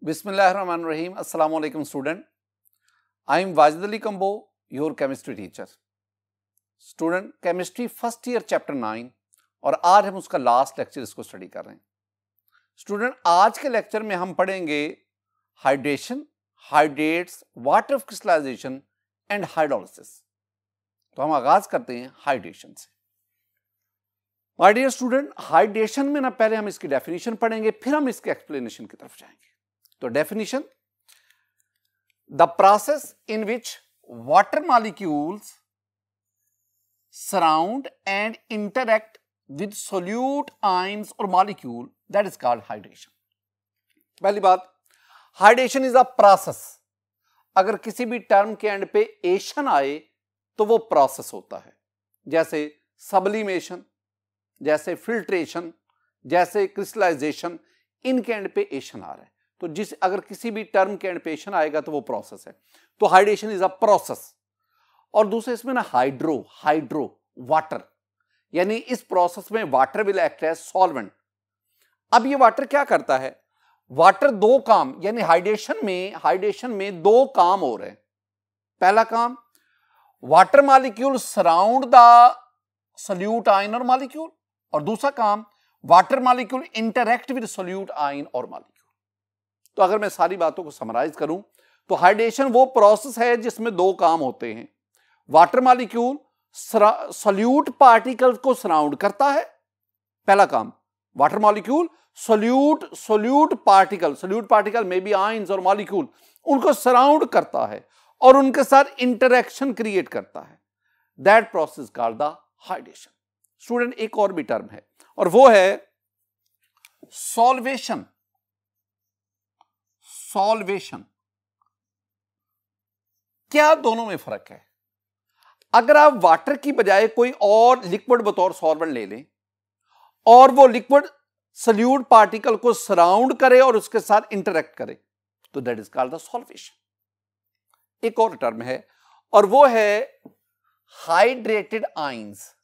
Bismillahirrahmanirrahim. Assalamu alaikum student. I am Wajid Ali Kambo, your chemistry teacher. Student, chemistry first year chapter 9 और आज हम उसका last lecture इसको study कर रहे हैं. स्टूडेंट, आज के लेक्चर में हम पढ़ेंगे hydration, hydrates, water crystallization and hydrolysis. तो हम आगाज करते हैं हाइड्रेशन से. माय डियर स्टूडेंट, हाइड्रेशन में ना पहले हम इसकी डेफिनेशन पढ़ेंगे, फिर हम इसके एक्सप्लेनेशन की तरफ जाएंगे. तो definition: the process in which water molecules surround and interact with solute ions और molecule, that is called hydration. पहली बात, हाइड्रेशन इज अ प्रोसेस. अगर किसी भी टर्म के एंड पे एशन आए तो वो प्रोसेस होता है. जैसे सब्लिमेशन, जैसे फिल्ट्रेशन, जैसे क्रिस्टलाइजेशन, इनके एंड पे एशन आ रहा है. तो अगर किसी भी टर्म के एंड पे एशन आएगा तो वो प्रोसेस है. तो हाइड्रेशन इज अ प्रोसेस. और दूसरे इसमें ना हाइड्रो वाटर, यानी इस प्रोसेस में water will act as solvent. अब ये वाटर क्या करता है? वाटर दो काम, यानी हाइड्रेशन में दो काम हो रहे हैं. पहला काम, water molecule surround the solute ion और मॉलिक्यूल, और दूसरा काम, water molecule interact with solute ion और मॉलिक्यूल. तो अगर मैं सारी बातों को समराइज करूं तो हाइड्रेशन वो प्रोसेस है जिसमें दो काम होते हैं. वाटर मॉलिक्यूल सोल्यूट पार्टिकल को सराउंड करता है, पहला काम. वाटर मॉलिक्यूल सोल्यूट पार्टिकल में भी आयंस और मॉलिक्यूल, उनको सराउंड करता है और उनके साथ इंटरेक्शन क्रिएट करता है. That process called the hydration. Student, एक और भी टर्म है और वो है सॉल्वेशन. क्या दोनों में फर्क है? अगर आप वाटर की बजाय कोई और लिक्विड बतौर सॉल्वेंट ले लें और वो लिक्विड सोल्यूट पार्टिकल को सराउंड करे और उसके साथ इंटरेक्ट करे, तो that is called the solvation. एक और टर्म है और वो है हाइड्रेटेड आयंस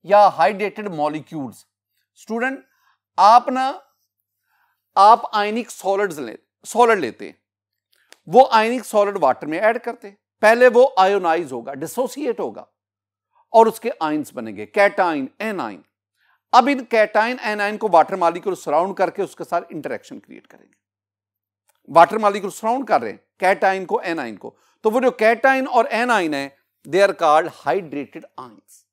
या हाइड्रेटेड मॉलिक्यूल्स. स्टूडेंट, आप आयनिक सॉलिड लेते हैं, वो आयनिक सॉलिड वाटर में ऐड करते हैं. पहले वो आयोनाइज होगा, डिसोसिएट होगा और उसके आयंस बनेंगे, कैटाइन, एनाइन. अब इन कैटाइन एनाइन को वाटर मॉलिक्यूल सराउंड करके उसके साथ इंटरेक्शन क्रिएट करेंगे. वाटर मॉलिक्यूल सराउंड कर रहे हैं कैटाइन को, एनाइन को, तो वो जो कैटाइन और एनाइन है, they are called hydrated ions.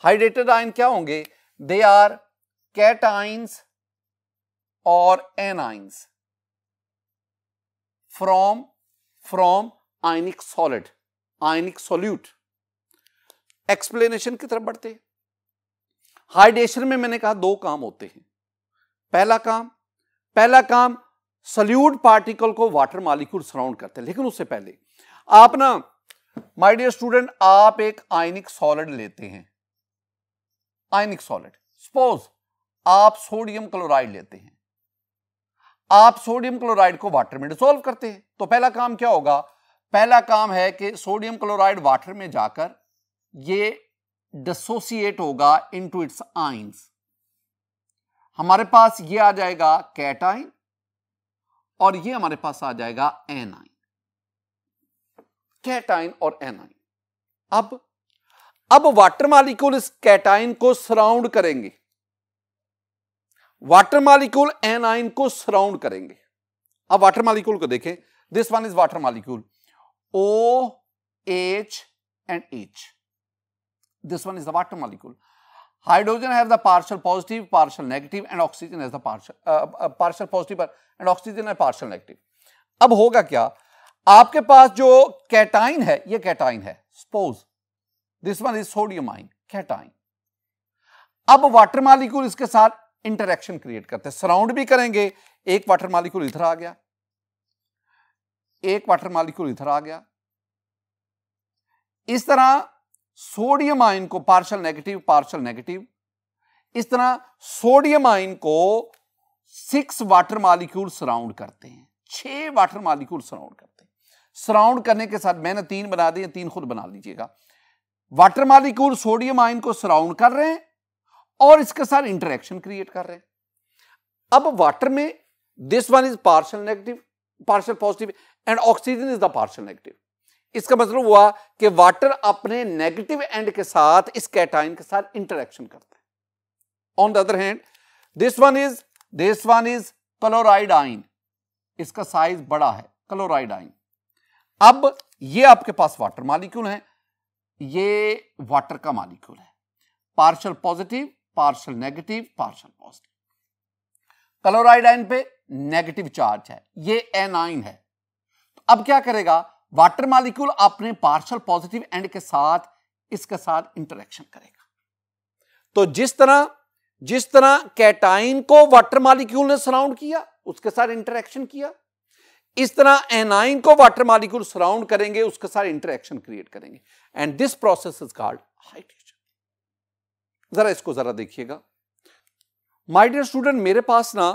Hydrated ion क्या होंगे? दे आर कैटाइन्स और anions from ionic solute. Explanation की तरफ बढ़ते हैं. हाइड्रेशन में मैंने कहा दो काम होते हैं. पहला काम सोल्यूट पार्टिकल को वाटर मॉलिक्यूल सराउंड करते हैं. लेकिन उससे पहले आप ना, माय डियर स्टूडेंट, आप एक आयनिक सॉलिड लेते हैं. आयनिक सॉलिड, सपोज आप सोडियम क्लोराइड लेते हैं. आप सोडियम क्लोराइड को वाटर में डिसॉल्व करते हैं. तो पहला काम क्या होगा? पहला काम है कि सोडियम क्लोराइड वाटर में जाकर ये डिसोसिएट होगा इनटू इट्स आयंस. हमारे पास ये आ जाएगा कैटाइन और ये हमारे पास आ जाएगा एनाइन. कैटाइन और एनाइन. अब वाटर मॉलिक्यूल इस कैटाइन को सराउंड करेंगे, वाटर मॉलिक्यूल एनाइन को सराउंड करेंगे. अब वाटर मॉलिक्यूल को देखें. This one is water molecule, OH and H. This one is the water molecule. Hydrogen has the partial positive, partial negative, and oxygen has the partial positive and oxygen है partial negative. अब होगा क्या? आपके पास जो cation है, ये cation है. Suppose this one is sodium ion, cation. अब वाटर मॉलिक्यूल इसके साथ इंटरेक्शन क्रिएट करते हैं, सराउंड भी करेंगे. एक वाटर मॉलिक्यूल इधर आ गया, एक वाटर मॉलिक्यूल इधर आ गया. इस तरह सोडियम आयन को पार्शियल नेगेटिव, इस तरह सोडियम आयन को 6 वाटर मॉलिक्यूल सराउंड करते हैं, 6 वाटर मॉलिक्यूल सराउंड करते हैं. सराउंड करने के साथ मैंने 3 बना दिए, 3 खुद बना लीजिएगा. वाटर मॉलिक्यूल सोडियम आयन को सराउंड कर रहे हैं और इसके साथ इंटरेक्शन क्रिएट कर रहे हैं। अब वाटर में this one is partial negative, partial positive and oxygen is the partial negative. इसका मतलब हुआ कि वाटर अपने नेगेटिव एंड के साथ इस कैटाइन के साथ इंटरेक्शन करता है। On the other hand this one is chloride ion, इसका साइज बड़ा है, क्लोराइड आयन। अब ये आपके पास वाटर मॉलिक्यूल है, ये वाटर का मॉलिक्यूल है, partial positive, partial negative, partial positive. Chloride ion पे नेगेटिव चार्ज है, ये एनाइन है। तो अब क्या करेगा, वाटर मॉलिक्यूल अपने पार्शियल पॉजिटिव एंड के साथ इसके साथ इंटरेक्शन करेगा। तो जिस तरह कैटाइन को वाटर मॉलिक्यूल ने सराउंड किया, उसके साथ इंटरेक्शन किया, इस तरह एनाइन को वाटर मॉलिक्यूल सराउंड करेंगे, उसके साथ इंटरेक्शन क्रिएट करेंगे, and this process is called hydration. जरा इसको जरा देखिएगा माय डियर स्टूडेंट, मेरे पास ना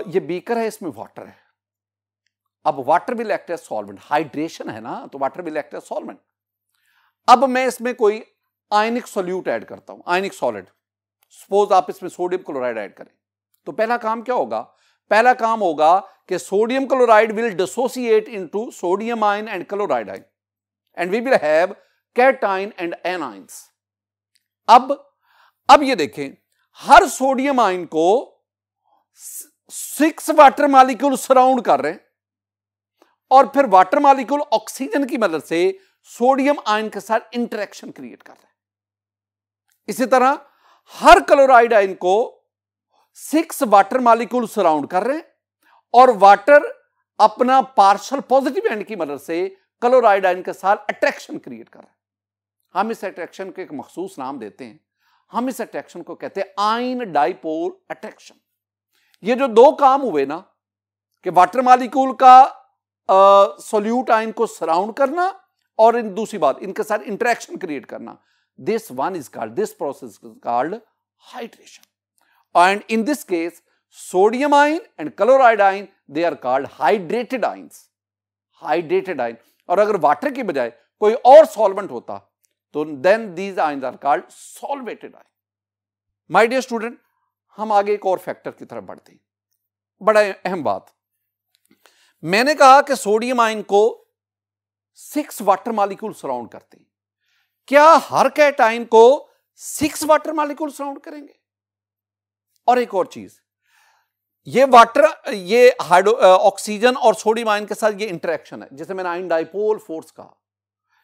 ये बीकर है, इसमें वाटर है। अब water will act as solvent, hydration है ना, तो water will act as solvent. अब मैं इसमें कोई आयनिक सोल्यूट ऐड करता हूं, आयनिक सॉलिड। सपोज आप इसमें सोडियम क्लोराइड ऐड करें, तो पहला काम क्या होगा, पहला काम होगा कि sodium chloride will dissociate into sodium ion and chloride ion, and we will have cation and anions. अब ये देखें, हर सोडियम आयन को 6 वाटर मॉलिक्यूल सराउंड कर रहे हैं, और फिर वाटर मॉलिक्यूल ऑक्सीजन की मदद से सोडियम आयन के साथ इंटरेक्शन क्रिएट कर रहे हैं। इसी तरह हर क्लोराइड आयन को 6 वाटर मॉलिक्यूल सराउंड कर रहे हैं, और वाटर अपना पार्शियल पॉजिटिव एंड की मदद से क्लोराइड आयन के साथ अट्रैक्शन क्रिएट कर रहे हैं। हम इस अट्रैक्शन को एक मखसूस नाम देते हैं, हम इस अट्रैक्शन को कहते हैं आयन डाइपोल अट्रैक्शन। ये जो दो काम हुए ना, कि वाटर मॉलिक्यूल का सोल्यूट आयन को सराउंड करना, और इन दूसरी बात इनके साथ इंटरेक्शन क्रिएट करना, this one is called, this process is called hydration. And in this case sodium ion and chloride ion they are called hydrated ions, hydrated ion. और अगर वाटर की बजाय कोई और सॉल्वेंट होता, तो then these ions are called solvated ion. My dear student, हम आगे एक और फैक्टर की तरफ बढ़ते हैं, बड़ा अहम बात। मैंने कहा कि सोडियम आयन को 6 वाटर मॉलिक्यूल सराउंड करते हैं। क्या हर कैटाइन को 6 वाटर मॉलिक्यूल सराउंड करेंगे? और एक और चीज, ये वाटर, ये ऑक्सीजन और सोडियम आयन के साथ ये इंटरेक्शन है, जिसे मैंने आयन डाइपोल फोर्स कहा,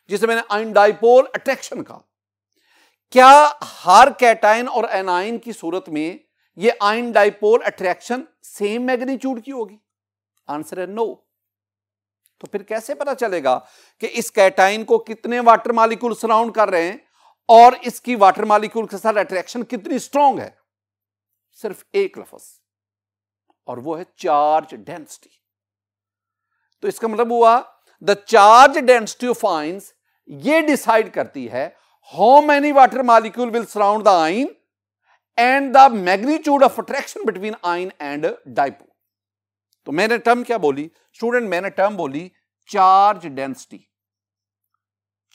जिसे मैंने आयन डाइपोल अट्रैक्शन कहा। क्या हर कैटाइन और एनाइन की सूरत में ये ion dipole attraction same magnitude की होगी? आंसर है नो। तो फिर कैसे पता चलेगा कि इस कैटाइन को कितने वाटर मॉलिक्यूल सराउंड कर रहे हैं और इसकी वाटर मॉलिक्यूल के साथ अट्रैक्शन कितनी स्ट्रॉन्ग है? सिर्फ एक लफ्ज, और वो है चार्ज डेंसिटी। तो इसका मतलब हुआ the charge density of ions ये डिसाइड करती है how many water molecule will surround the ion and the magnitude of attraction between ion and dipole. तो मैंने टर्म क्या बोली स्टूडेंट? मैंने टर्म बोली चार्ज डेंसिटी।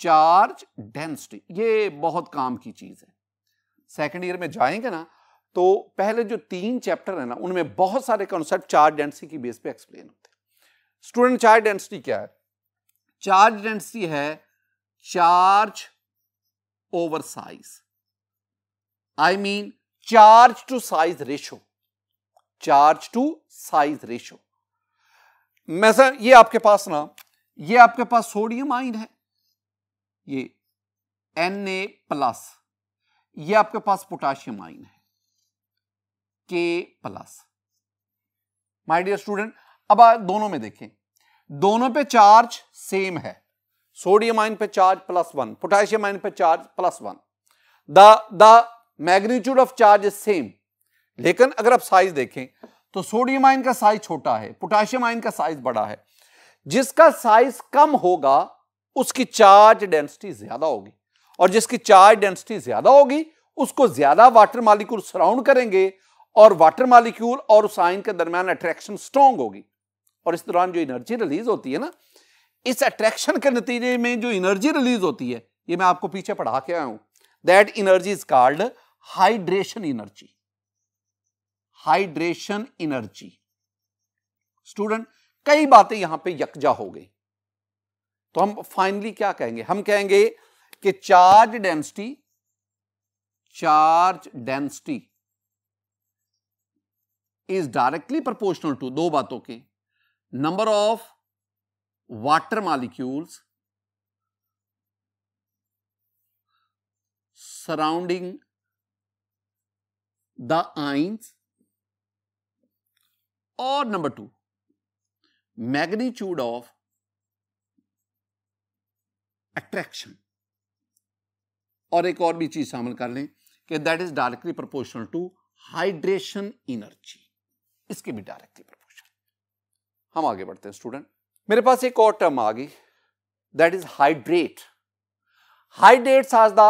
चार्ज डेंसिटी ये बहुत काम की चीज है। सेकेंड ईयर में जाएंगे ना, तो पहले जो 3 चैप्टर है ना, उनमें बहुत सारे कॉन्सेप्ट चार्ज डेंसिटी की बेस पे एक्सप्लेन होते हैं। स्टूडेंट, चार्ज डेंसिटी क्या है? चार्ज डेंसिटी है charge over size, I mean charge to size ratio, charge to size ratio. मैं ये आपके पास ना, ये आपके पास सोडियम आयन है, ये Na+, ये आपके पास पोटाशियम आयन है K+। माय डियर स्टूडेंट, अब दोनों में देखें, दोनों पे चार्ज सेम है। सोडियम आयन पे चार्ज +1, पोटाशियम आयन पे charge +1। The magnitude of charge is same. लेकिन अगर आप साइज देखें तो सोडियम आयन का साइज छोटा है, पोटाशियम आयन का साइज बड़ा है। जिसका साइज कम होगा उसकी चार्ज डेंसिटी ज्यादा होगी, और जिसकी चार्ज डेंसिटी ज्यादा होगी उसको ज्यादा वाटर मॉलिक्यूल सराउंड करेंगे, और वाटर मॉलिक्यूल और उस आयन के दरमियान अट्रैक्शन स्ट्रॉन्ग होगी। और इस दौरान जो एनर्जी रिलीज होती है ना, इस अट्रैक्शन के नतीजे में जो एनर्जी रिलीज होती है, ये मैं आपको पीछे पढ़ा के आया हूं, that energy is called hydration energy. Hydration energy student, कई बातें यहां पे यकजा हो गई, तो हम फाइनली क्या कहेंगे? हम कहेंगे कि charge density is directly proportional to, दो बातों के, number of water molecules surrounding the ions, और नंबर 2 मैग्नीट्यूड ऑफ अट्रैक्शन। और एक और भी चीज शामिल कर लें कि that is directly proportional to hydration energy, इसके भी डायरेक्टली प्रोपोर्शनल। हम आगे बढ़ते हैं स्टूडेंट, मेरे पास एक और टर्म आ गई, that is hydrate. Hydrates are the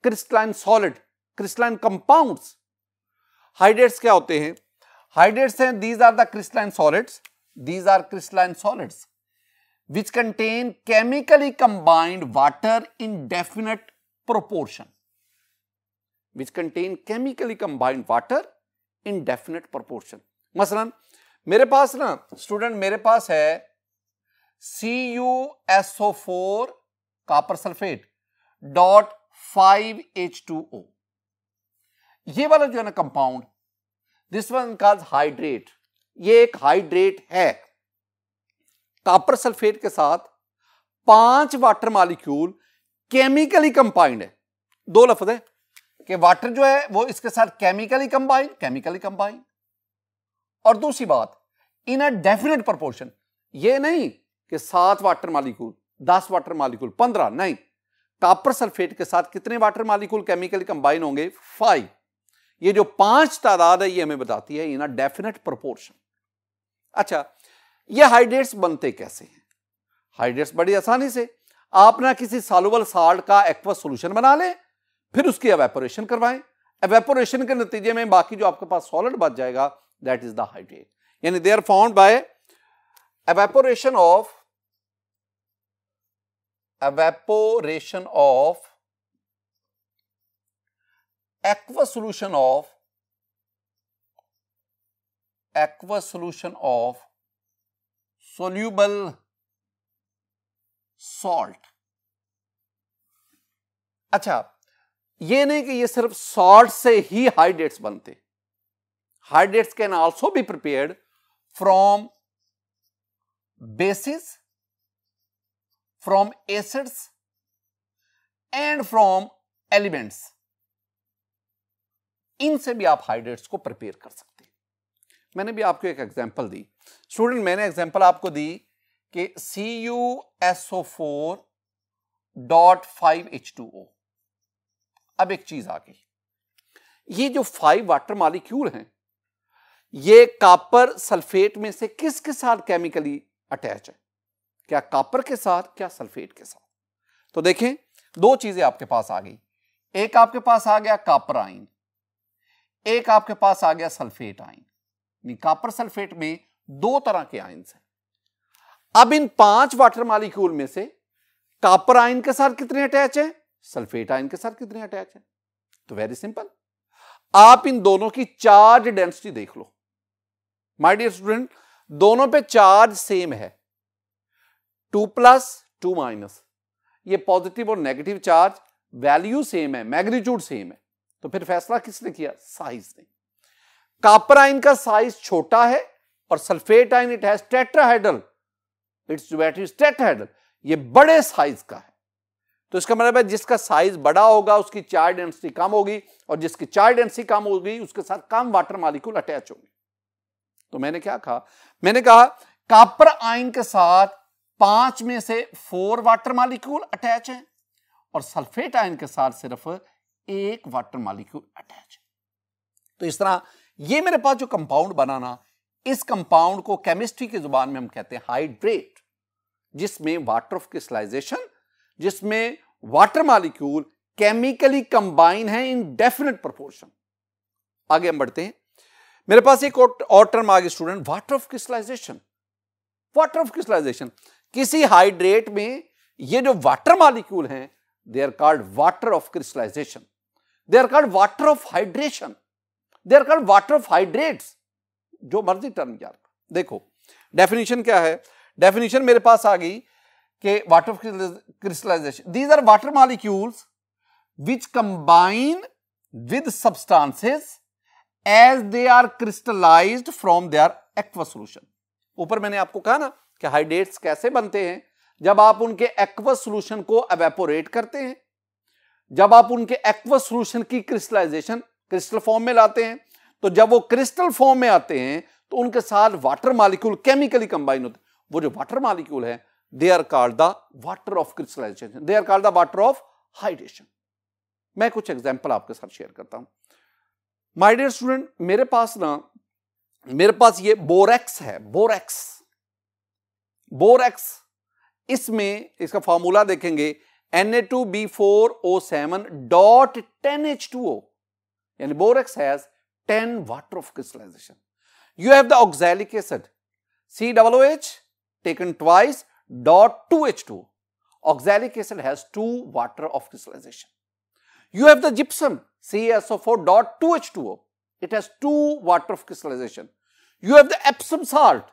crystalline solid, crystalline compounds. Hydrates क्या होते हैं? हाइड्रेट्स हैं, these are the crystalline solids, these are crystalline solids which contain chemically combined water in definite proportion, which contain chemically combined water in definite proportion। मसलन मेरे पास ना student, मेरे पास है CuSO4 copper sulphate dot 5H2O, ये वाला जो है ना compound, this one called hydrate, ये एक हाइड्रेट है। कॉपर सल्फेट के साथ 5 वाटर मॉलिक्यूल केमिकली कंबाइंड है। दो लफ्ज है कि वाटर जो है वो इसके साथ केमिकली कंबाइंड, और दूसरी बात इन अ डेफिनेट प्रोपोर्शन। ये नहीं कि 7 वाटर मॉलिक्यूल, 10 वाटर मॉलिक्यूल, 15, नहीं, कॉपर सल्फेट के साथ कितने वाटर मॉलिक्यूल केमिकली कंबाइन होंगे? 5। ये जो 5 तादाद है ये हमें बताती है इन अ डेफिनेट प्रोपोर्शन। अच्छा, ये हाइड्रेट्स बनते कैसे हैं? हाइड्रेट्स बड़ी आसानी से, आप ना किसी सॉल्युबल साल्ट का एक्वस सॉल्यूशन बना लें, फिर उसकी एवेपोरेशन करवाएं, एवेपोरेशन के नतीजे में बाकी जो आपके पास सॉलिड बच जाएगा दैट इज द हाइड्रेट। यानी they are found by evaporation of aqueous solution of soluble salt। अच्छा, ये नहीं कि ये सिर्फ सॉल्ट से ही हाइड्रेट्स बनते, hydrates can also be prepared from basis, from acids and from elements. इनसे भी आप हाइड्रेट्स को प्रिपेयर कर सकते हैं। मैंने भी आपको एक एग्जांपल दी स्टूडेंट, मैंने एग्जांपल आपको दी कि CuSO4 डॉट 5H2O। अब एक चीज आ गई, ये जो 5 वाटर मॉलिक्यूल हैं ये कॉपर सल्फेट में से किसके साथ केमिकली अटैच है? क्या कॉपर के साथ, क्या सल्फेट के साथ? तो देखें, दो चीजें आपके पास आ गई, एक आपके पास आ गया कॉपर आयन, एक आपके पास आ गया सल्फेट आयन। कॉपर सल्फेट में 2 तरह के आयन्स हैं। अब इन 5 वाटर मॉलिक्यूल में से कॉपर आयन के साथ कितने अटैच है, सल्फेट आयन के साथ कितने अटैच है? तो वेरी सिंपल, आप इन दोनों की चार्ज डेंसिटी देख लो। माय डियर स्टूडेंट, दोनों पे चार्ज सेम है, 2+, 2-, ये पॉजिटिव और नेगेटिव चार्ज, वैल्यू सेम है, मैग्नीट्यूड सेम है। तो फिर फैसला किसने किया? साइज ने। कॉपर आयन का साइज छोटा है और sulphate ion it has tetrahedral, it's battery tetrahedral, ये बड़े साइज का है। तो इसका मतलब है जिसका साइज बड़ा होगा उसकी चार्ज डेंसिटी कम होगी, और जिसकी चार्ज डेंसिटी कम होगी उसके साथ कम वाटर मॉलिक्यूल अटैच होंगे। तो मैंने क्या कहा? मैंने कहा कॉपर आयन के साथ 5 में से 4 वाटर मॉलिक्यूल अटैच हैं और सल्फेट आयन के साथ सिर्फ 1 वाटर मॉलिक्यूल अटैच है। तो इस तरह ये मेरे पास जो कंपाउंड बनाना, इस कंपाउंड को केमिस्ट्री की जुबान में हम कहते हैं हाइड्रेट, जिसमें वाटर ऑफ क्रिस्टलाइजेशन, जिसमें वाटर मॉलिक्यूल केमिकली कंबाइन है इन डेफिनेट प्रोपोर्शन। आगे हम बढ़ते हैं, मेरे पास एक और टर्म आ गई student, water of crystallization. Water of crystallization, किसी हाइड्रेट में ये जो वाटर मॉलिक्यूल हैं they are called water of crystallization. They are called water of hydration, they are called water of hydrates, जो मर्जी टर्म यार। देखो डेफिनेशन क्या है, डेफिनेशन मेरे पास आ गई कि water of crystallization, these are water molecules which combine with substances as they are crystallized from their aqueous solution. ऊपर मैंने आपको कहा ना कि हाइड्रेट्स कैसे बनते हैं, जब आप उनके एक्वस सॉल्यूशन को एवेपोरेट करते हैं, जब आप उनके एक्वस सॉल्यूशन की क्रिस्टलाइजेशन क्रिस्टल फॉर्म में लाते हैं, तो जब वो क्रिस्टल फॉर्म में आते हैं तो उनके साथ वाटर मॉलिक्यूल केमिकली कंबाइन होते हैं। वो जो वाटर मॉलिक्यूल है they are called the water of crystallization, they are called the water of hydration. मैं कुछ एग्जांपल आपके साथ शेयर करता हूं। माय डियर स्टूडेंट, मेरे पास ये बोरेक्स है, बोरेक्स, इसमें इसका फॉर्मूला देखेंगे Na2B4O7.10H2O, यानी borax has 10 water of crystallization. You have the oxalic acid COOH taken twice .2H2O. Oxalic acid has 2 water of crystallization. You have the gypsum CaSO4.2H2O. It has 2 water of crystallization. You have the Epsom salt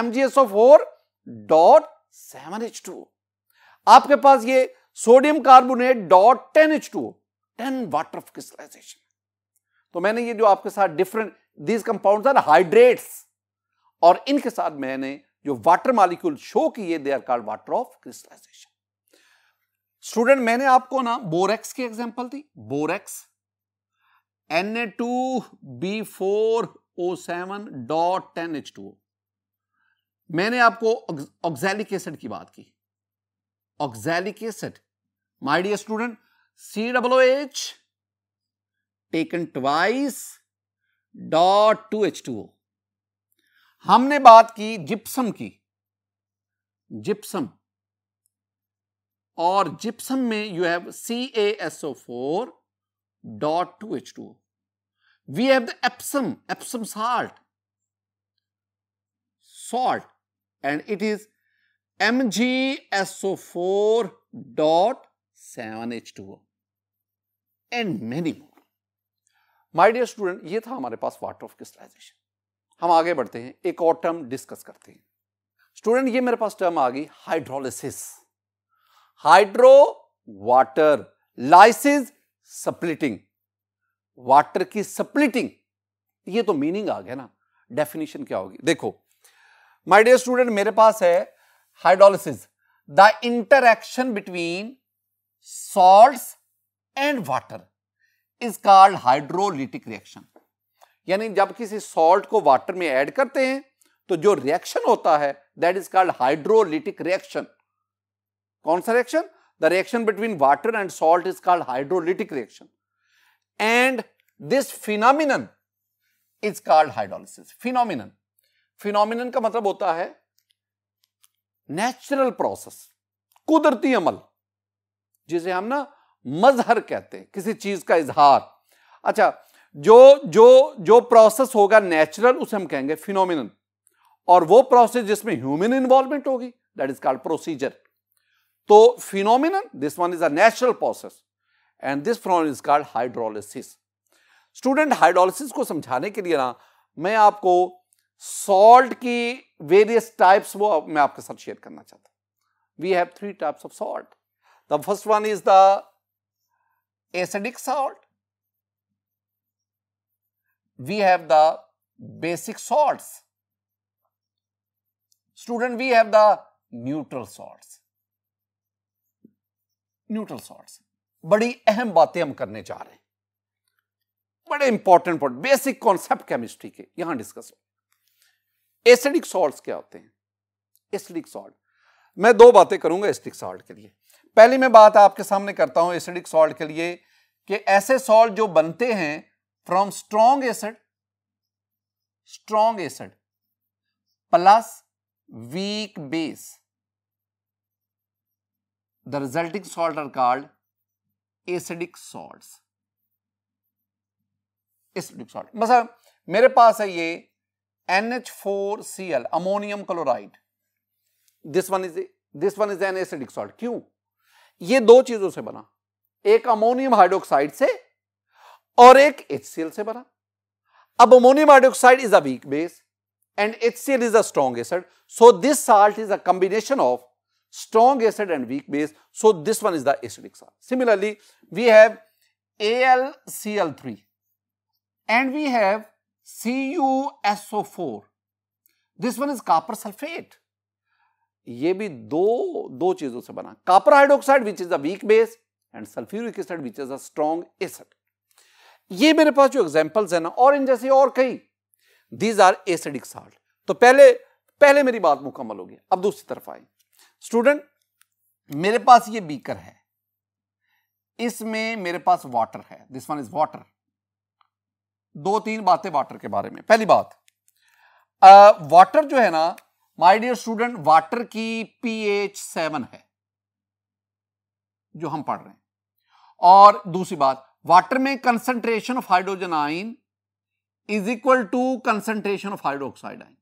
MgSO4.7H2O. आपके पास ये sodium carbonate .10H2O, 10 water of crystallization. तो मैंने ये जो आपके साथ different these compounds are hydrates, और इनके साथ मैंने जो वाटर मॉलिक्यूल शो किए they are called water of crystallization. Student मैंने आपको ना बोरेक्स की एग्जांपल दी, बोरेक्स Na2B4O7.10H2O। मैंने आपको ऑक्सैलिक एसिड की बात की, oxalic acid my dear student COOH taken twice .2H2O। हमने बात की जिप्सम की, जिप्सम, और जिप्सम में you have CaSO4.2H2O। We have the Epsom salt and it is MgSO4.7H2O and many more। My dear student, ये था हमारे पास वाटर ऑफ क्रिस्टलाइजेशन। हम आगे बढ़ते हैं, एक और टर्म डिस्कस करते हैं। स्टूडेंट ये मेरे पास टर्म आ गई hydrolysis, hydro water, lysis splitting, water की स्प्लिटिंग। ये तो मीनिंग आ गया ना, डेफिनेशन क्या होगी? देखो माय डियर स्टूडेंट, मेरे पास है hydrolysis, the interaction between salts and water is called hydrolytic reaction. यानी जब किसी सॉल्ट को वाटर में ऐड करते हैं तो जो रिएक्शन होता है that is called hydrolytic reaction. कौन सा reaction? The reaction between water and salt is called hydrolytic reaction and this phenomenon is called hydrolysis. Phenomenon का मतलब होता है नेचुरल प्रोसेस, कुदरती अमल, जिसे हम ना मजहर कहते हैं, किसी चीज का इजहार। अच्छा, जो प्रोसेस होगा नेचुरल उसे हम कहेंगे फिनोमिनन, और वो प्रोसेस जिसमें ह्यूमन इन्वॉल्वमेंट होगी दैट इज कॉल्ड प्रोसीजर। तो phenomenon, this one is a natural process and this phenomenon is called hydrolysis. Student hydrolysis को समझाने के लिए ना मैं आपको सॉल्ट की वेरियस टाइप्स वो मैं आपके साथ शेयर करना चाहता हूं। We have 3 types of salt. The first one is the acidic salt, we have the basic salts, student we have the neutral salts। बड़ी अहम बातें हम करने जा रहे हैं, बड़े important point, basic concept chemistry के यहां डिस्कस हो। एसिडिक सॉल्ट्स क्या होते हैं? एसिडिक सॉल्ट, मैं 2 बातें करूंगा एसिडिक सॉल्ट के लिए। पहली मैं बात आपके सामने करता हूं एसिडिक सॉल्ट के लिए कि ऐसे सॉल्ट जो बनते हैं from strong acid plus weak base, the resulting salt are called acidic salts. Acidic salt मतलब मेरे पास है ये NH4Cl ammonium chloride, this one is an acidic salt. क्यों? ये 2 चीजों से बना, एक अमोनियम हाइड्रोक्साइड से और एक HCl से बना। अब ammonium hydroxide is a weak base and HCl is a strong acid. So this salt is a combination of strong acid and weak base. So this one is the acidic salt. Similarly, we have AlCl3 and we have CuSO4. This one is copper sulfate. ये भी दो चीजों से बना, copper hydroxide which is a weak base and sulfuric acid which is a strong acid. ये मेरे पास जो examples है ना, और इन जैसे और कई, These are acidic salt. तो पहले मेरी बात मुकम्मल होगी। अब दूसरी तरफ आए स्टूडेंट, मेरे पास ये बीकर है, इसमें मेरे पास वाटर है, दिस वन इज वाटर। दो तीन बातें वाटर के बारे में। पहली बात, वाटर जो है ना माय डियर स्टूडेंट, वाटर की pH 7 है जो हम पढ़ रहे हैं। और दूसरी बात, वाटर में concentration of hydrogen ion is equal to concentration of hydroxide ion.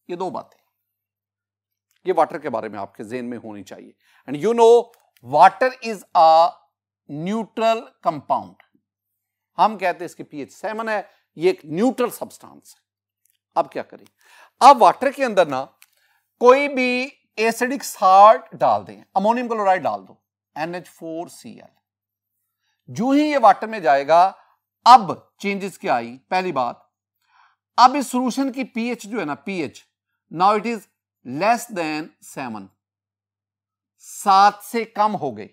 ये दो बातें ये वाटर के बारे में आपके ज़हन में होनी चाहिए। And you know water is a neutral compound. हम कहते हैं इसकी pH 7 है, ये एक न्यूट्रल सब्सटेंस है। अब क्या करें, अब वाटर के अंदर ना कोई भी एसिडिक साल्ट डाल दें, अमोनियम क्लोराइड डाल दो, NH4Cl। जो ही ये वाटर में जाएगा, अब चेंजेस क्या आई, पहली बात, अब इस सॉल्यूशन की pH जो है ना, pH now it is less than 7, 7 से कम हो गई।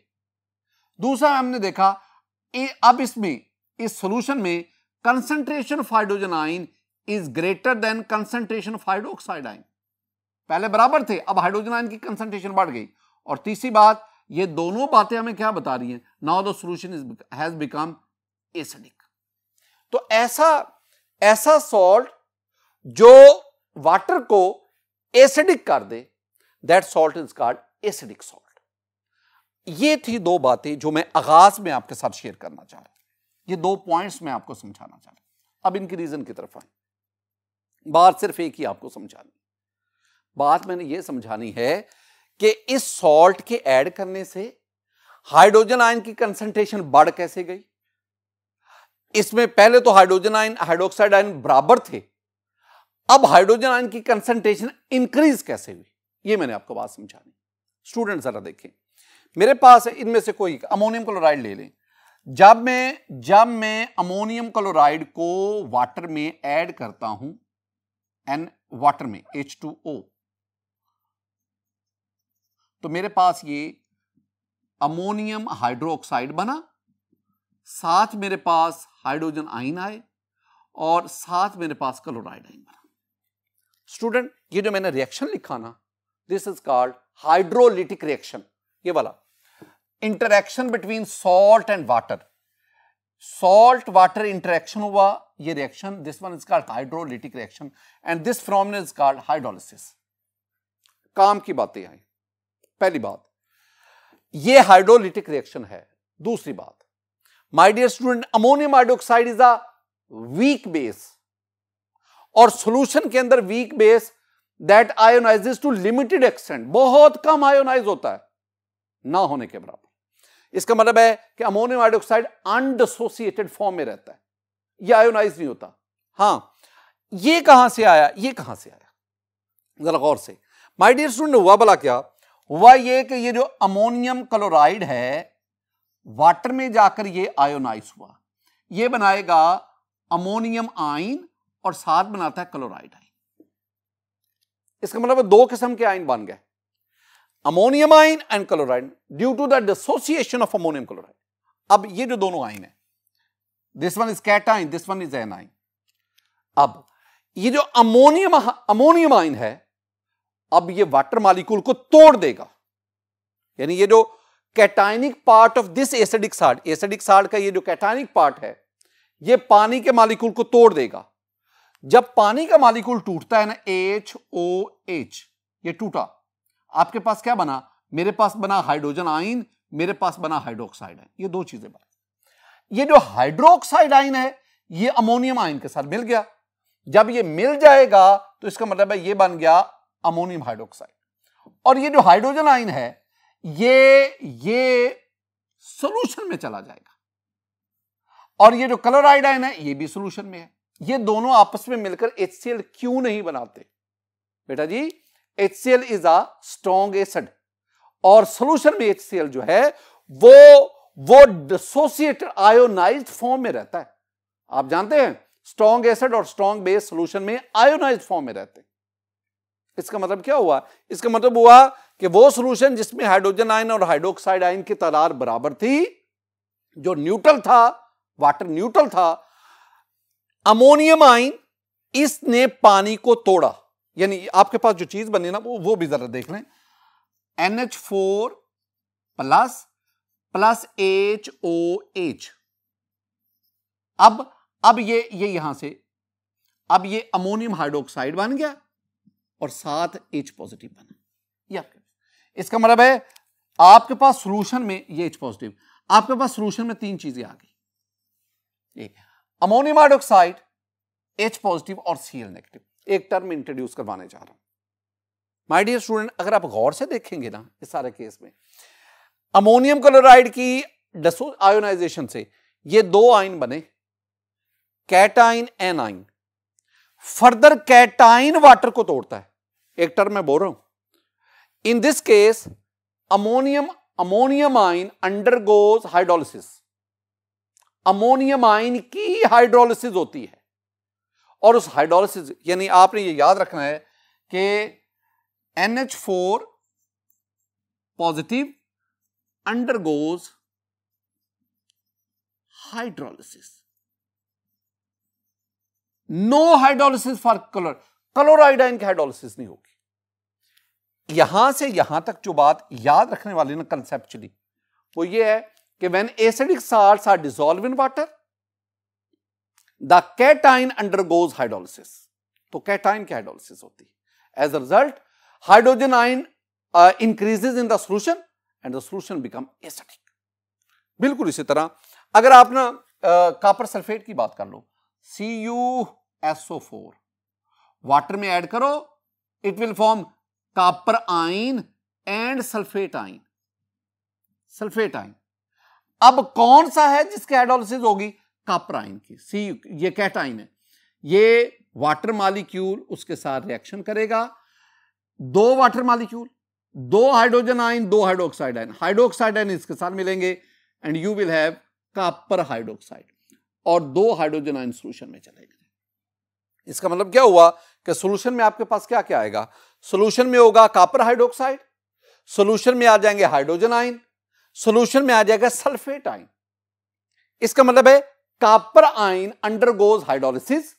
दूसरा हमने देखा अब इसमें इस सॉल्यूशन में concentration of hydrogen ion is greater than concentration of hydroxide ion. पहले बराबर थे, अब हाइड्रोजन आयन की कंसंट्रेशन बढ़ गई। और तीसरी बात, ये दोनों बातें हमें क्या बता रही हैं, now the solution has become acidic. तो ऐसा सॉल्ट जो वाटर को एसिडिक कर दे, that salt is called acidic salt. ये थी दो बातें जो मैं आगाज में आपके साथ शेयर करना चाह रहा हूं। ये दो पॉइंट्स मैं आपको समझाना चाह रहा हूं। अब इनकी रीजन की तरफ आए। बात सिर्फ एक ही आपको समझानी, बात मैंने ये समझानी है कि इस सॉल्ट के ऐड करने से हाइड्रोजन आयन की कंसंट्रेशन बढ़ कैसे गई। इसमें पहले तो हाइड्रोजन आयन हाइड्रोक्साइड आयन बराबर थे, अब हाइड्रोजन आयन की कंसंट्रेशन इंक्रीज कैसे हुई, ये मैंने आपको बात समझानी। स्टूडेंट जरा देखें, मेरे पास इनमें से कोई अमोनियम क्लोराइड ले लें। जब मैं अमोनियम क्लोराइड को वाटर में ऐड करता हूं, वाटर में H2O, तो मेरे पास ये अमोनियम हाइड्रोक्साइड बना, साथ मेरे पास हाइड्रोजन आयन आए और साथ मेरे पास क्लोराइड आयन बना। स्टूडेंट, ये जो मैंने रिएक्शन लिखा ना, this is called hydrolytic reaction. ये वाला interaction between salt and water, salt water interaction हुआ, ये reaction, this one is called hydrolytic reaction and this phenomenon is called hydrolysis. काम की बातें आई। पहली बात, ये हाइड्रोलिटिक रिएक्शन है। दूसरी बात, my dear student, ammonium hydroxide is a weak base, और सॉल्यूशन के अंदर weak base that ionises to limited extent, बहुत कम आयोनाइज होता है, ना होने के बराबर। इसका मतलब है कि अमोनियम हाइड्रोक्साइड अनडिसोसिएटेड फॉर्म में रहता है, यह आयोनाइज नहीं होता। हां, ये कहां से आया, ये कहां से आया, जरा गौर से। माय डियर स्टूडेंट, हुआ भला क्या, हुआ ये कि ये जो अमोनियम क्लोराइड है वाटर में जाकर ये आयोनाइज हुआ, ये बनाएगा अमोनियम आयन और साथ बनाता है क्लोराइड आयन। इसका मतलब दो किस्म के आयन बन गए, ammonium ion and chloride, due to the dissociation of ammonium chloride. अब ये जो दोनों आयन है, this one is cation, this one is anion. अब ये जो अमोनियम आयन है, अब ये वाटर मॉलिक्यूल को तोड़ देगा, यानी ये जो cationic part of this acidic salt का ये जो कैटायनिक पार्ट है, ये पानी के मॉलिक्यूल को तोड़ देगा। जब पानी का मॉलिक्यूल टूटता है ना, HOH, ये टूटा, आपके पास क्या बना, मेरे पास बना हाइड्रोजन आयन, मेरे पास बना हाइड्रोक्साइड आयन, ये दो चीजें बनी। ये जो हाइड्रोक्साइड आयन है, ये अमोनियम आयन के साथ मिल गया। जब ये मिल जाएगा तो इसका मतलब है ये बन गया अमोनियम हाइड्रोक्साइड, और ये जो हाइड्रोजन आयन है, ये सॉल्यूशन में चला जाएगा। और ये जो कलर आयोडाइन है ये भी सॉल्यूशन में है। ये दोनों आपस में मिलकर HCl क्यों नहीं बनाते बेटा जी? HCl is a strong acid और सॉल्यूशन में HCl जो है वो डिसोसिएटेड आयोनाइज्ड फॉर्म में रहता है। आप जानते हैं स्ट्रॉन्ग एसिड और स्ट्रॉन्ग बेस सॉल्यूशन में आयोनाइज्ड फॉर्म में रहते हैं। इसका मतलब क्या हुआ? इसका मतलब हुआ कि वो सॉल्यूशन जिसमें हाइड्रोजन आयन और हाइड्रोक्साइड आयन की तादाद बराबर थी, जो न्यूट्रल था, वाटर न्यूट्रल था, अमोनियम आयन इसने पानी को तोड़ा। यानी आपके पास जो चीज बनी ना वो भी जरा देख लें, NH4 प्लस HOH। अब ये यहां से अब ये अमोनियम हाइड्रोक्साइड बन गया और साथ H पॉजिटिव बना। ये इसका मतलब है आपके पास सॉल्यूशन में ये H पॉजिटिव, आपके पास सॉल्यूशन में तीन चीजें आ गई, अमोनियम हाइड्रोक्साइड, H पॉजिटिव और Cl नेगेटिव। एक टर्म इंट्रोड्यूस करवाने जा रहा हूं माय डियर स्टूडेंट। अगर आप गौर से देखेंगे ना इस सारे केस में, अमोनियम क्लोराइड की आयोनाइजेशन से ये दो आयन बने, cation A9. Further cation water को तोड़ता है। एक टर्म मैं बोल रहा हूं, इन this case ammonium ion undergoes hydrolysis. Ammonium ion की हाइड्रोलिसिस होती है और उस हाइड्रोलिसिस यानी आपने ये याद रखना है कि NH4 positive undergoes hydrolysis. No hydrolysis for chloride ion की हाइड्रोलिसिस नहीं होगी। यहां से यहां तक जो बात याद रखने वाली ना कंसेप्चुअली वो ये है कि when acidic salts are dissolve in water the cation undergoes hydrolysis. तो कैटाइन की हाइड्रोलिसिस होती है। As a result hydrogen ion increases in the solution and the solution become acidic. बिल्कुल इसी तरह अगर आप ना कॉपर सल्फेट की बात कर लो, CuSO4 वाटर में ऐड करो, it will form copper ion and sulphate ion. Sulphate ion अब कौन सा है जिसकी हाइड्रोलिसिस होगी? कॉपर आयन की। ये कैटाइन है, ये वाटर मॉलिक्यूल उसके साथ रिएक्शन करेगा, दो वाटर मॉलिक्यूल, दो हाइड्रोजन आयन, दो हाइड्रोक्साइड आयन, हाइड्रोक्साइड आयन इसके साथ मिलेंगे and you will have copper hydroxide और दो हाइड्रोजन आयन सॉल्यूशन में चले गए। इसका मतलब क्या हुआ कि सॉल्यूशन में आपके पास क्या क्या आएगा? सॉल्यूशन में होगा कॉपर हाइड्रोक्साइड, सॉल्यूशन में आ जाएंगे हाइड्रोजन आयन, सॉल्यूशन में आ जाएगा सल्फेट आयन। इसका मतलब है कॉपर आयन अंडरगोज हाइड्रोलिसिस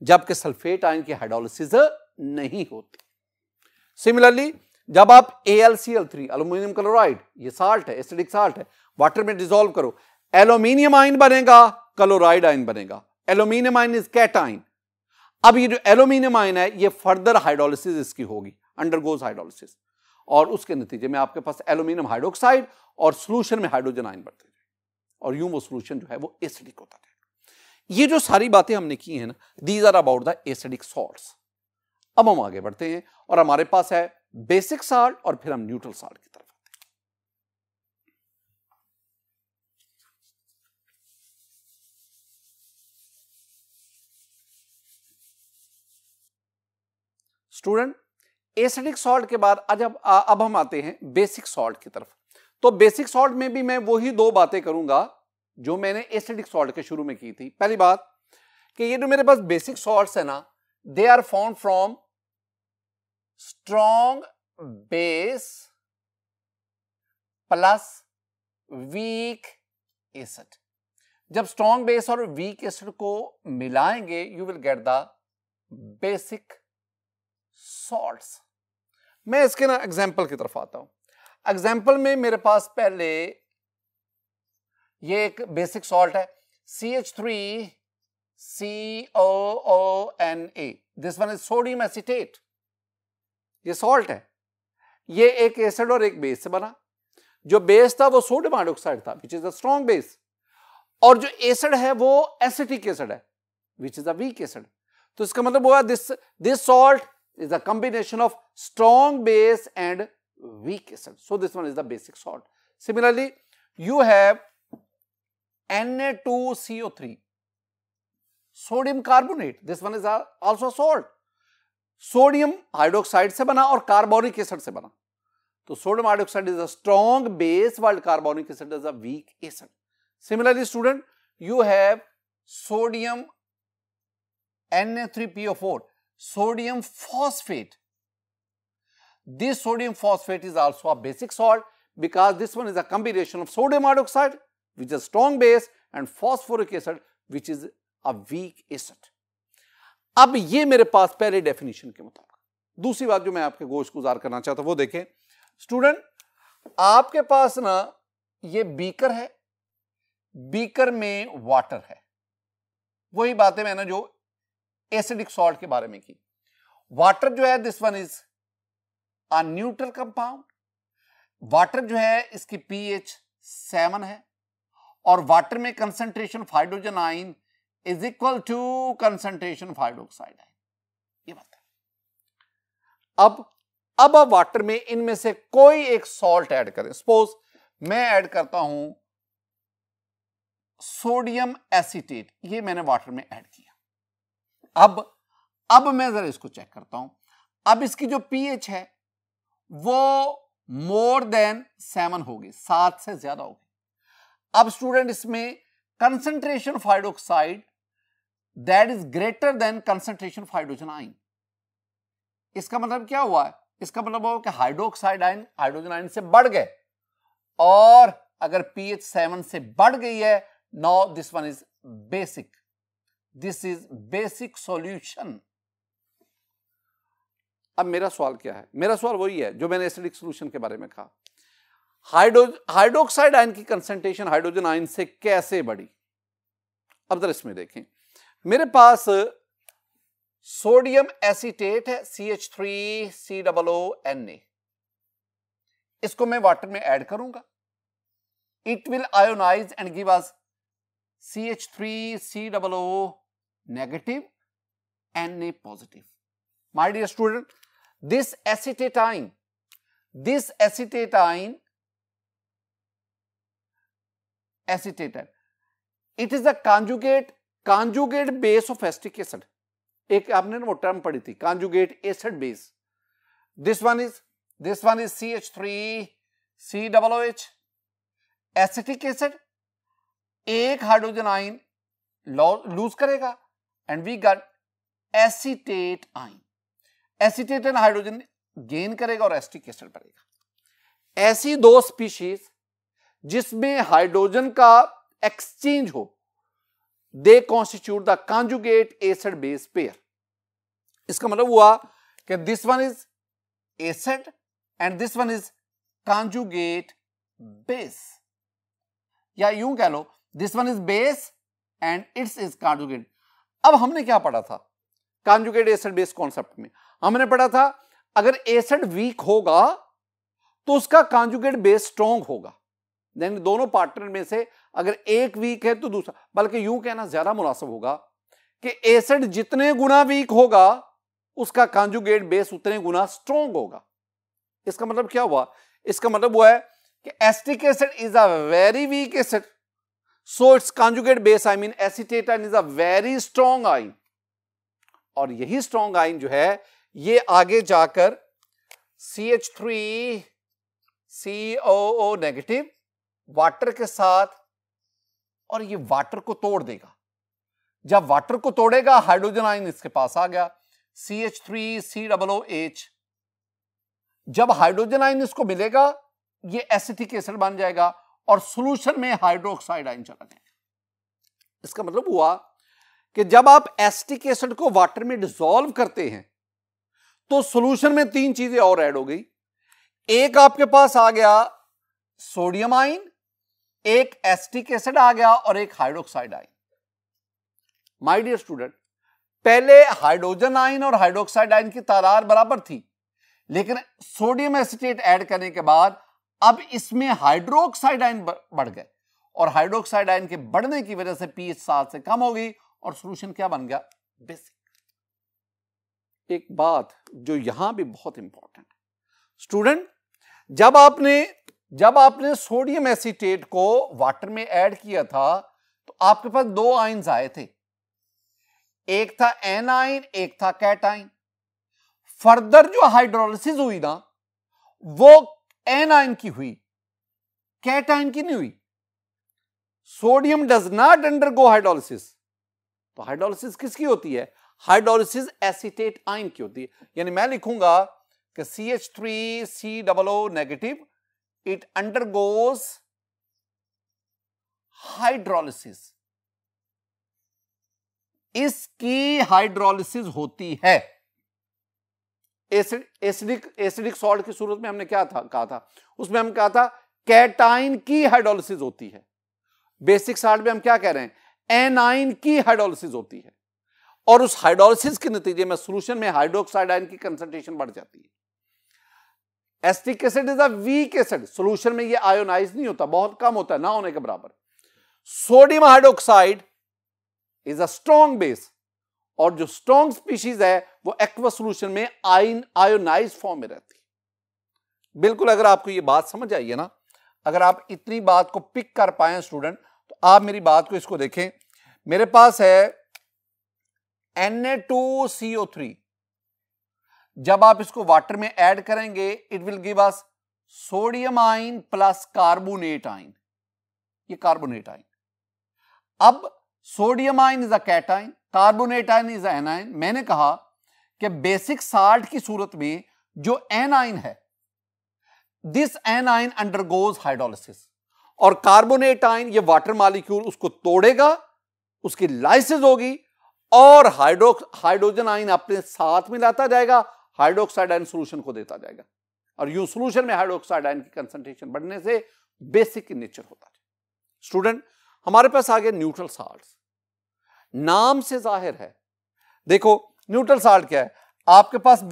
जबकि सल्फेट आयन की हाइड्रोलिसिस नहीं होती। सिमिलरली जब आप AlCl3 एल्यूमिनियम क्लोराइड, ये साल्ट है, एसिडिक साल्ट है, वाटर में डिसॉल्व करो, एल्यूमिनियम आयन बनेगा, क्लोराइड आयन बनेगा। Aluminium ion is cation. अब ये जो एल्यूमिनियम आयन है ये फर्दर हाइड्रोलिसिस इसकी होगी, अंडरगोज हाइड्रोलिसिस, और उसके नतीजे में आपके पास एल्यूमिनियम हाइड्रोक्साइड और सॉल्यूशन में हाइड्रोजन आयन बढ़ते जाए और यूं वो सॉल्यूशन जो है वो एसिडिक होता है। ये जो सारी बातें हमने की हैं ना, these are about the acidic salts. अब हम आगे बढ़ते हैं और हमारे पास है बेसिक साल्ट और फिर हम न्यूट्रल साल्ट की तरफ आते हैं। स्टूडेंट एसिडिक सॉल्ट के बाद अब हम आते हैं बेसिक सॉल्ट की तरफ। तो बेसिक सॉल्ट में भी मैं वही दो बातें करूंगा जो मैंने एसिडिक सॉल्ट के शुरू में की थी। पहली बात कि ये जो मेरे पास बेसिक सॉल्ट्स है ना, they are found from strong base plus weak acid. जब स्ट्रॉन्ग बेस और वीक एसिड को मिलाएंगे you will get the basic salts. मैं इसके ना एग्जाम्पल की तरफ आता हूं। एग्जाम्पल में मेरे पास पहले ये एक बेसिक सॉल्ट है CH3COONA, this one is sodium acetate. ये सॉल्ट है, ये एक एसिड और एक बेस से बना। जो बेस था वो सोडियम हाइड्रोक्साइड था which is a strong base, और जो एसिड है वो एसिटिक एसिड है which is a weak acid. तो इसका मतलब हुआ this salt is a combination of strong base and weak acid. So this one is the basic salt. Similarly, you have Na2CO3, sodium carbonate, this one is also salt, sodium hydroxide से बना और carbonic acid से बना, तो sodium hydroxide is a strong base while carbonic acid is a weak acid. Similarly student, you have sodium Na3PO4, sodium phosphate. This sodium phosphate is also a basic salt because this one is a combination of sodium hydroxide, which is a strong base, and phosphoric acid, which is a weak acid. अब ये मेरे पास पहले definition के मुताबिक. दूसरी बात जो मैं आपके गोश गुजार करना चाहता हूं वो देखें स्टूडेंट, आपके पास ना ये बीकर है, बीकर में वाटर है. वही बातें मैंने जो एसिडिक सॉल्ट के बारे में की. वाटर जो है this one is a neutral compound. Water जो है इसकी pH 7 है और वाटर में concentration of hydrogen ion is equal to concentration of hydroxide ion. ये बात है. अब आप वाटर में इनमें से कोई एक सॉल्ट ऐड करें. सपोज मैं ऐड करता हूं सोडियम एसीटेट, ये मैंने वाटर में ऐड किया. अब मैं जरा इसको चेक करता हूं. अब इसकी जो pH है वो मोर देन 7 होगी, 7 से ज्यादा होगी. अब स्टूडेंट इसमें concentration of hydroxide that is greater than concentration of hydrogen ion. इसका मतलब क्या हुआ है? इसका मतलब हुआ कि हाइड्रोक्साइड आयन हाइड्रोजन आयन से बढ़ गए, और अगर pH 7 से बढ़ गई है, now this one is basic. This is basic solution. अब मेरा सवाल क्या है? मेरा सवाल वही है जो मैंने एसिडिक सॉल्यूशन के बारे में कहा. हाइड्रोक्साइड आयन की कंसंट्रेशन हाइड्रोजन आयन से कैसे बढ़ी? अब जरा इसमें देखें. मेरे पास सोडियम एसीटेट है CH3COONA. इसको मैं वाटर में ऐड करूंगा. It will ionize and give us CH3COO negative Na positive. My dear student, this acetate ion, it is a conjugate base of acetic acid. एक आपने वो टर्म पढ़ी थी, conjugate acid base. This one is CH3COOH. Acetic acid एक hydrogen ion lose करेगा and we got acetate ion. Acetate and hydrogen gain करेगा और acetic acid बनेगा. ऐसी दो स्पीशीज जिसमें हाइड्रोजन का एक्सचेंज हो, they constitute the conjugate acid base pair. इसका मतलब हुआ कि this one is acid and this one is conjugate base, या यूं कह लो this one is base and its is conjugate. अब हमने क्या पढ़ा था कॉन्जुगेट एसिड बेस कॉन्सेप्ट में? हमने पढ़ा था अगर एसिड वीक होगा तो उसका कॉन्जुगेट बेस स्ट्रॉन्ग होगा. देन दोनों पार्टनर में से अगर एक वीक है तो दूसरा, बल्कि यूं कहना ज्यादा मुनासिब होगा कि एसिड जितने गुना वीक होगा उसका कॉन्जुगेट बेस उतने गुना स्ट्रॉन्ग होगा. इसका मतलब क्या हुआ? इसका मतलब हुआ है कि acetic acid is a very weak acid, so it's conjugate base I mean acetate ion is a very strong ion. और यही स्ट्रॉन्ग आयन जो है ये आगे जाकर CH3COO नेगेटिव वाटर के साथ, और ये वाटर को तोड़ देगा. जब वाटर को तोड़ेगा हाइड्रोजन आयन इसके पास आ गया CH3COOH. जब हाइड्रोजन आयन इसको मिलेगा ये एसिटिक एसिड बन जाएगा और सॉल्यूशन में हाइड्रोक्साइड आयन चला जाएगा. इसका मतलब हुआ कि जब आप एसिटिक एसिड को वाटर में डिसॉल्व करते हैं तो सॉल्यूशन में तीन चीजें और ऐड हो गई. एक आपके पास आ गया सोडियम आयन, एक एसिटिक एसिड आ गया और एक hydroxide ion. My dear student, पहले हाइड्रोजन आयन और हाइड्रोक्साइड आयन की तादाद बराबर थी, लेकिन सोडियम एसीटेट ऐड करने के बाद अब इसमें हाइड्रोक्साइड आयन बढ़ गए, और हाइड्रोक्साइड आयन के बढ़ने की वजह से pH 7 से कम हो गई और सॉल्यूशन क्या बन गया? बेसिक. एक बात जो यहां भी बहुत इंपॉर्टेंट है स्टूडेंट, जब आपने जब आपने सोडियम एसीटेट को वाटर में ऐड किया था तो आपके पास दो आयंस आए थे, एक था एनाइन, एक था कैटाइन। फर्दर जो हाइड्रोलिसिस हुई ना वो एनाइन की हुई, कैटाइन की नहीं हुई। Sodium does not undergo hydrolysis. तो हाइड्रोलिसिस किसकी होती है? हाइड्रोलिसिस एसीटेट आयन की होती है। यानी मैं लिखूंगा कि CH3COO negative, it undergoes hydrolysis. इसकी हाइड्रोलिसिस होती है। एसिडिक सॉल्ट की सूरत में हमने क्या कहा था? उसमें हम कहा था कैटाइन की हाइड्रोलिसिस होती है। बेसिक सॉल्ट में हम क्या कह रहे हैं? एनाइन की हाइड्रोलिसिस होती है, और उस हाइड्रोलिसिस के नतीजे में सॉल्यूशन में हाइड्रोक्साइड आयन की कंसंट्रेशन बढ़ जाती है। Acetic acid is a weak acid, solution में ये आयोनाइज नहीं होता, बहुत कम होता है, ना होने के बराबर। Sodium hydroxide is a strong base, और जो स्ट्रॉन्ग स्पीशीज है वो एक्वस सॉल्यूशन में आयोनाइज फॉर्म में रहती है। बिल्कुल, अगर आपको ये बात समझ आई है ना, अगर आप इतनी बात को पिक कर पाए स्टूडेंट, तो आप मेरी बात को इसको देखें। मेरे पास है Na2CO3, जब आप इसको वाटर में ऐड करेंगे it will give us sodium ion plus carbonate ion, ये कार्बोनेट आयन। अब sodium ion is a cation, carbonate ion is A9. मैंने कहा कि बेसिक साल्ट की सूरत में जो एनाइन है, दिस एनाइन अंडरगोज हाइड्रोलिसिस, और कार्बोनेट आयन ये वाटर मॉलिक्यूल उसको तोड़ेगा, उसकी लाइसिस होगी, और हाइड्रोजन आयन अपने साथ में लाता जाएगा, हाइड्रोक्साइड आयन सॉल्यूशन को देता जाएगा, और यूं सॉल्यूशन में हाइड्रोक्साइड आयन की कंसंट्रेशन बढ़ने से बेसिक इन नेचर होता है। स्टूडेंट, हमारे पास आ गए न्यूट्रल साल्ट्स। नाम से जाहिर है, देखो न्यूट्रल साल्ट क्या है? आपके पास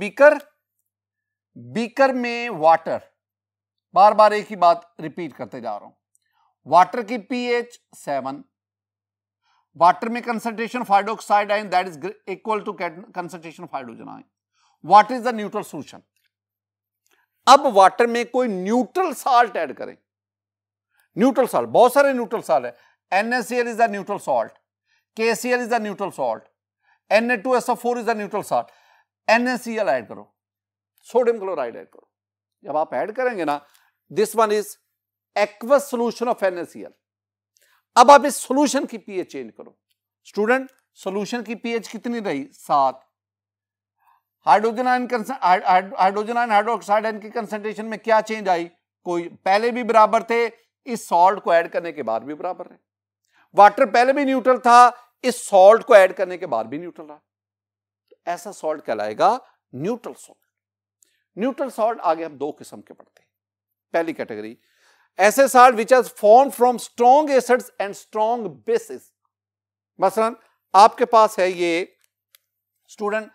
बीकर में वाटर, बार बार एक ही बात रिपीट करते जा रहा हूं, वाटर की pH 7, वाटर में concentration of hydroxide ion that is equal to concentration of hydrogen ion. What is the neutral solution? अब वाटर में कोई न्यूट्रल साल्ट ऐड करें। न्यूट्रल साल्ट बहुत सारे न्यूट्रल साल्ट है। NaCl is the neutral salt, KCl is the neutral salt, Na2SO4 is the neutral salt. NaCl add करो, sodium chloride add करो। जब आप ऐड करेंगे ना, this one is aqueous solution of NaCl। अब आप इस सॉल्यूशन की pH चेंज करो। स्टूडेंट, सॉल्यूशन की pH कितनी रही? 7। हाइड्रोजन आयन हाइड्रोक्साइड आयन की कंसंट्रेशन में क्या चेंज आई? कोई, पहले भी बराबर थे, इस सॉल्ट को ऐड करने के बाद भी बराबर रहे। वाटर पहले भी न्यूट्रल था, इस सॉल्ट को ऐड करने के बाद भी न्यूट्रल रहा। तो ऐसा सॉल्ट कहलाएगा न्यूट्रल सॉल्ट। न्यूट्रल सॉल्ट आगे हम दो किस्म के पढ़ते हैं। पहली कैटेगरी, ऐसे salt which are formed from strong acids and strong bases. मसलन आपके पास है ये स्टूडेंट,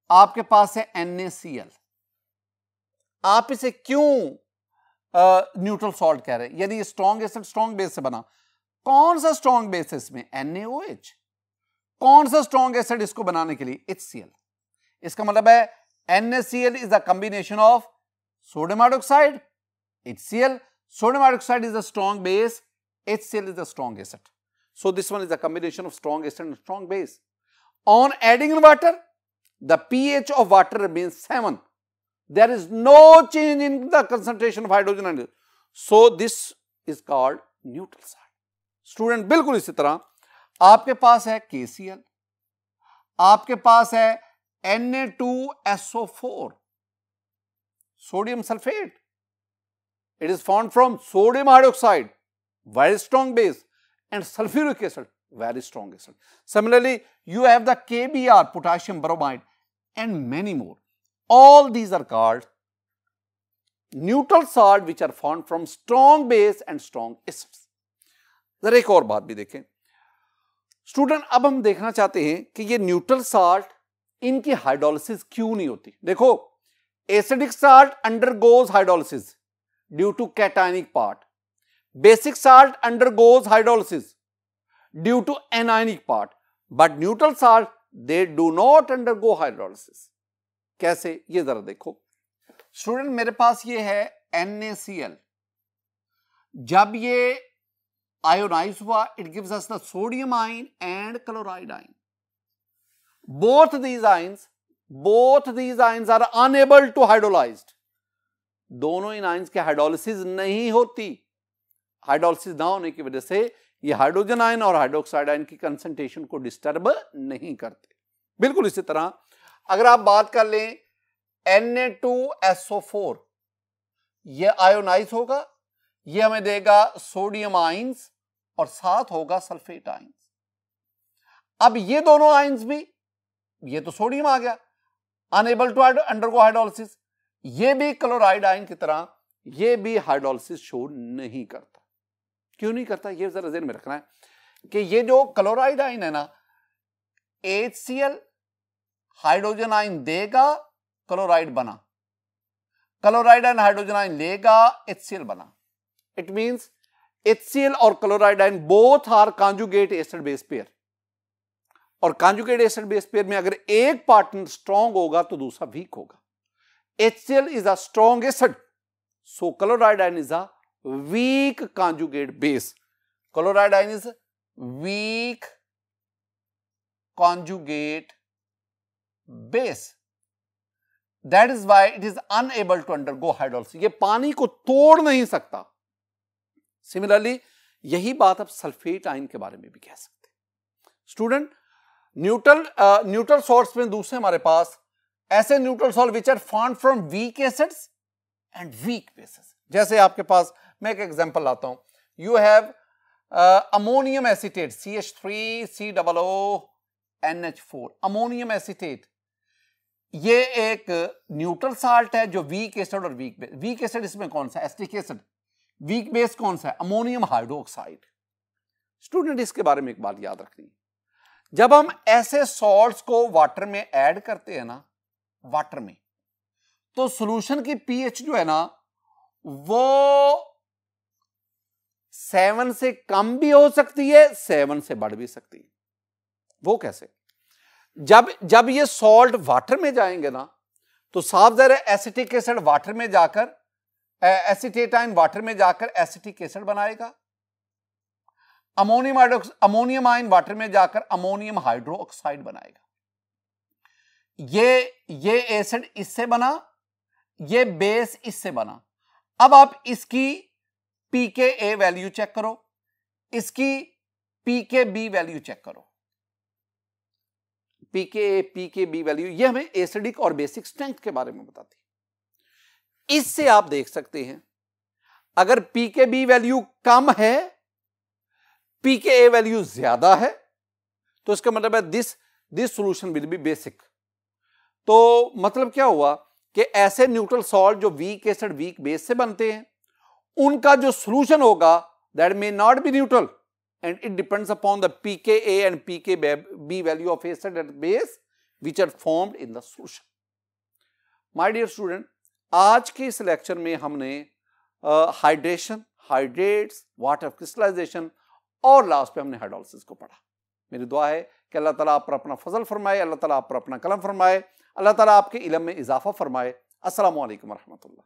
आपके पास है NaCl। आप इसे क्यों न्यूट्रल सॉल्ट कह रहे हैं? यानी स्ट्रॉन्ग एसिड स्ट्रॉन्ग बेस से बना। कौन सा स्ट्रॉन्ग बेस है इसमें? NaOH। कौन सा स्ट्रॉन्ग एसिड इसको बनाने के लिए? HCl। इसका मतलब है NaCl is a combination of sodium hydroxide, HCl। Sodium hydroxide is a strong base, HCl is a strong acid. So this one is a combination of strong acid and strong base. On adding in water, the pH of water remains 7. There is no change in the concentration of hydrogen. So this is called neutral salt. Student, बिल्कुल इसी तरह आपके पास है KCl, आपके पास है Na2SO4, sodium sulfate. It is formed from sodium hydroxide, very strong base, and sulfuric acid, very strong acid. Similarly, you have the KBr, potassium bromide, and many more. All these are called neutral salt, which are formed from strong base and strong acids. जरा एक और बात भी देखें student. अब हम देखना चाहते हैं कि ये न्यूट्रल साल्ट, इनकी हाइड्रोलिसिस क्यों नहीं होती। देखो, acidic salt undergoes hydrolysis due to cationic part. Basic salt undergoes hydrolysis due to anionic part. But neutral salt, they do not undergo hydrolysis. कैसे? ये जरा देखो स्टूडेंट, मेरे पास ये है NaCl, जब ये आयोनाइज हुआ, it gives us the sodium ion and chloride ion. Both these ions are unable to hydrolysed. दोनों इन आयन्स के हाइड्रोलिसिस नहीं होती. हाइड्रोलिसिस ना होने की वजह से ये हाइड्रोजन आयन और हाइड्रोक्साइड आयन की कंसंट्रेशन को डिस्टर्ब नहीं करते. बिल्कुल इसी तरह अगर आप बात कर लें Na2SO4, ये आयोनाइज होगा, ये हमें देगा सोडियम आयन्स और साथ होगा सल्फेट आयन्स. अब ये दोनों आयन्स भी, ये तो सोडियम आ गया, अनएबल टू अंडरगो हाइड्रोलिसिस. ये भी क्लोराइड आयन की तरह ये भी हाइड्रोलिसिस शो नहीं करता. क्यों नहीं करता, ये जरा ध्यान में रखना है कि ये जो क्लोराइड आयन है ना, HCl हाइड्रोजन आयन देगा, क्लोराइड बना, क्लोराइड आयन हाइड्रोजन आयन लेगा, HCl बना. इट मींस HCl और chloride ion both are conjugate acid base pair. और कॉन्जुगेट एसिड बेस पेयर में अगर एक पार्टनर स्ट्रांग होगा तो दूसरा वीक होगा. HCl is a strong acid, so chloride ion is a weak conjugate base. Chloride ion is weak conjugate base. That is why it is unable to undergo hydrolysis. ये पानी को तोड़ नहीं सकता. Similarly, यही बात आप सल्फेट आयन के बारे में भी कह सकते हैं. स्टूडेंट, न्यूट्रल सॉल्ट्स में दूसरे हमारे पास ऐसे neutral salt which are formed from weak acids and weak bases. जैसे आपके पास मैं एक एग्जांपल लाता हूं. You have ammonium acetate CH3COONH4. Ammonium acetate ये एक न्यूट्रल साल्ट है जो वीक एसिड और वीक बेस. वीक एसिड इसमें कौन सा, एसिटिक एसिड. वीक बेस कौन सा है, अमोनियम हाइड्रोक्साइड. स्टूडेंट, इसके बारे में एक बात याद रखनी, जब हम ऐसे सॉल्ट्स को वाटर में ऐड करते हैं ना, वाटर में, तो सॉल्यूशन की पीएच जो है ना वो 7 से कम भी हो सकती है, 7 से बढ़ भी सकती है. वो कैसे, जब ये सॉल्ट वाटर में जाएंगे ना तो साफ ज़ाहिर है एसिटिक एसिड वाटर में जाकर, एसीटेट आयन वाटर में जाकर एसिटिक एसिड बनाएगा. अमोनियम आयन वाटर में जाकर अमोनियम हाइड्रोक्साइड बनाएगा. ये एसिड इससे बना, ये बेस इससे बना. अब आप इसकी pKa वैल्यू चेक करो, इसकी pKb वैल्यू चेक करो. pKa pKb वैल्यू ये हमें एसिडिक और बेसिक स्ट्रेंथ के बारे में बताती है. इससे आप देख सकते हैं अगर pKb वैल्यू कम है, pKa वैल्यू ज्यादा है, तो इसका मतलब है this solution will be basic. तो मतलब क्या हुआ कि ऐसे न्यूट्रल सॉल्ट जो वीक एसिड वीक बेस से बनते हैं, उनका जो सॉल्यूशन होगा that may not be neutral and it depends upon the pKa and pKb value of acid and base which are formed in the solution. My dear student, आज के इस lecture में हमने हाइड्रेशन, हाइड्रेट्स, वाटर क्रिस्टलाइजेशन और last पे हमने hydrolysis को पढ़ा. मेरी दुआ है कि अल्लाह ताला आप पर अपना फजल फरमाए, अल्लाह ताला आप पर अपना कलम फरमाए, अल्लाह ताला आपके इल्म में इजाफा फरमाए. अस्सलामु अलैकुम व रहमतुल्लाह.